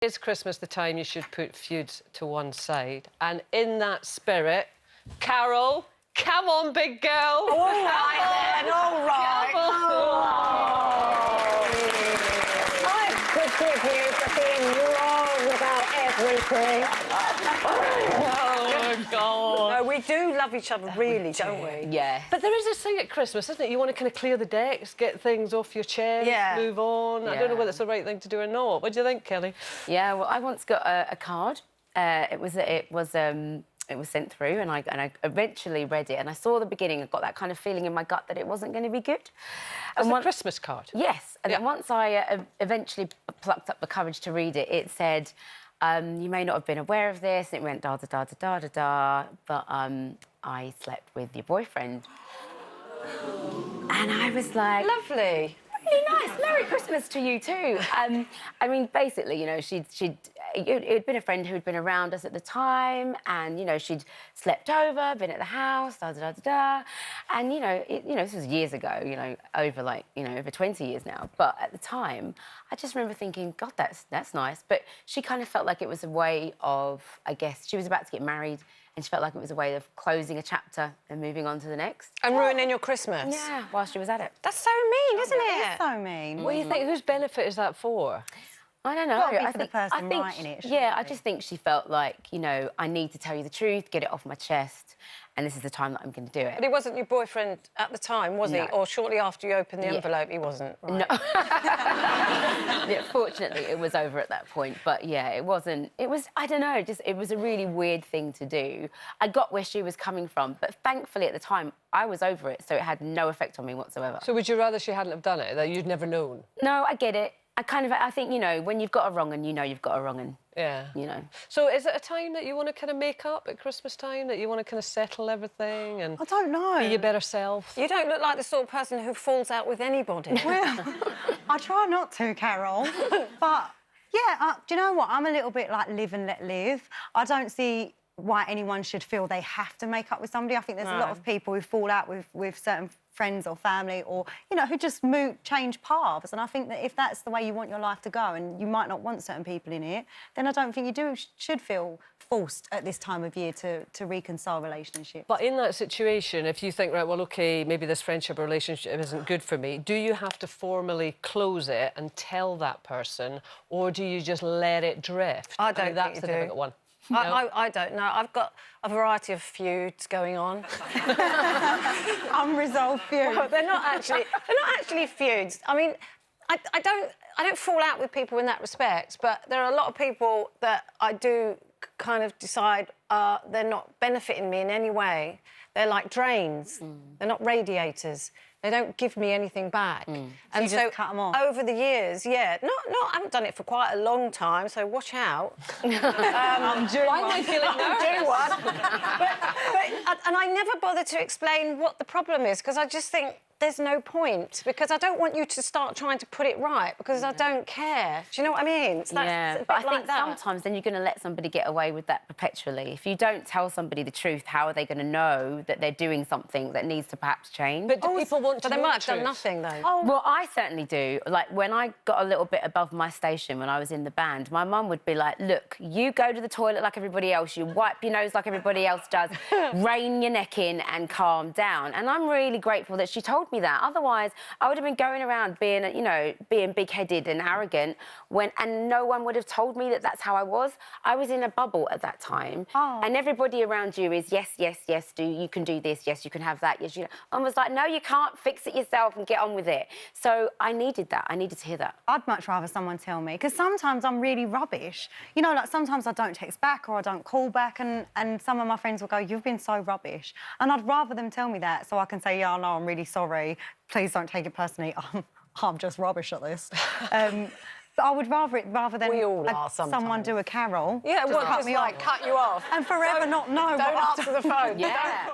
Is Christmas the time you should put feuds to one side? And in that spirit, Carol, come on, big girl. All right, then, all right. I forgive you for being wrong about everything. Oh, God. No, we do love each other, really, don't we? Yeah. But there is this thing at Christmas, isn't it? You want to kind of clear the decks, get things off your chest, Yeah. move on. I don't know Yeah. whether it's the right thing to do or not. What do you think, Kelly? Yeah, well, I once got a card. It was sent through, and I eventually read it, and I saw the beginning. I got that kind of feeling in my gut that it wasn't going to be good. As And a Christmas card? Yes, and Yeah. then once I eventually plucked up the courage to read it, it said, "You may not have been aware of this." And it went da da da da da da da, but I slept with your boyfriend, and I was like, Lovely. really nice. Merry Christmas to you too. I mean, basically, you know, it had been a friend who'd been around us at the time, and you know, she'd slept over, been at the house, da da da da da, and you know, this was years ago. You know, over 20 years now. But at the time, I just remember thinking, God, that's nice. But she kind of felt like it was a way of, I guess, she was about to get married. And she felt like it was a way of closing a chapter and moving on to the next. And ruining your Christmas. Yeah, while she was at it. That's so mean, isn't it? It's so mean. What do you think? Whose benefit is that for? I don't know. Gotta be I for the think, person I think writing it, yeah, I surely. just think she felt like, you know, I need to tell you the truth, get it off my chest, and this is the time that I'm going to do it. But he wasn't your boyfriend at the time, was he? No. or shortly after you opened the Yeah. envelope, he wasn't? Right. No. Yeah, fortunately, it was over at that point. But yeah, it wasn't. It was, I don't know, just it was a really weird thing to do. I got where she was coming from, but thankfully at the time, I was over it, so it had no effect on me whatsoever. So would you rather she hadn't have done it, that you'd never known? No, I get it. I think, you know, when you've got a wrong and you know you've got a wrong and, Yeah. you know. So is it a time that you want to kind of make up at Christmas time, that you want to kind of settle everything and I don't know. be your better self? You don't look like the sort of person who falls out with anybody. Well, I try not to, Carol. But, yeah, do you know what? I'm a little bit like live and let live. I don't see why anyone should feel they have to make up with somebody. I think there's a lot of people who fall out with certain friends or family or, you know, who just change paths. And I think that if that's the way you want your life to go and you might not want certain people in it, then I don't think you should feel forced at this time of year to reconcile relationships. But in that situation, if you think, right, well, OK, maybe this friendship or relationship isn't good for me, do you have to formally close it and tell that person, or do you just let it drift? I don't that's think the you do. difficult one. I don't know. I've got a variety of feuds going on. Unresolved feud. Well, they're not actually feuds. I mean, I don't fall out with people in that respect, but there are a lot of people that I do kind of decide they're not benefiting me in any way. They're like drains. They're not radiators. They don't give me anything back. And you just cut 'em off? Over the years, yeah. I haven't done it for quite a long time, so watch out. I'm due Why am I feeling nervous? Do one. And I never bother to explain what the problem is because I just think there's no point because I don't want you to start trying to put it right because I don't care. Do you know what I mean? It's Yeah, it's a but I bit think like that. sometimes then you're going to let somebody get away with that perpetually. If you don't tell somebody the truth, how are they going to know that they're doing something that needs to perhaps change? But do people want to But they know might the have done truth? nothing, though. Oh, well, I certainly do. Like, when I got a little bit above my station when I was in the band, my mum would be like, look, you go to the toilet like everybody else, you wipe your nose like everybody else does, rein your neck in and calm down. And I'm really grateful that she told me that. Otherwise, I would have been going around being, you know, being big-headed and arrogant and no one would have told me that that's how I was. I was in a bubble at that time. Oh. And everybody around you is, yes, yes, yes, you can do this, yes, you can have that, yes, you know. I was like, no, you can't, fix it yourself and get on with it. So I needed that. I needed to hear that. I'd much rather someone tell me, because sometimes I'm really rubbish. You know, like sometimes I don't text back or I don't call back and some of my friends will go, you've been so rubbish. And I'd rather them tell me that so I can say, yeah, no, I'm really sorry. Please don't take it personally. I'm just rubbish at this. But I would rather than We all are someone sometimes. do a carol. Yeah, well, cut just me like off. cut you off. And forever not know Don't what I've answer the phone. Yeah.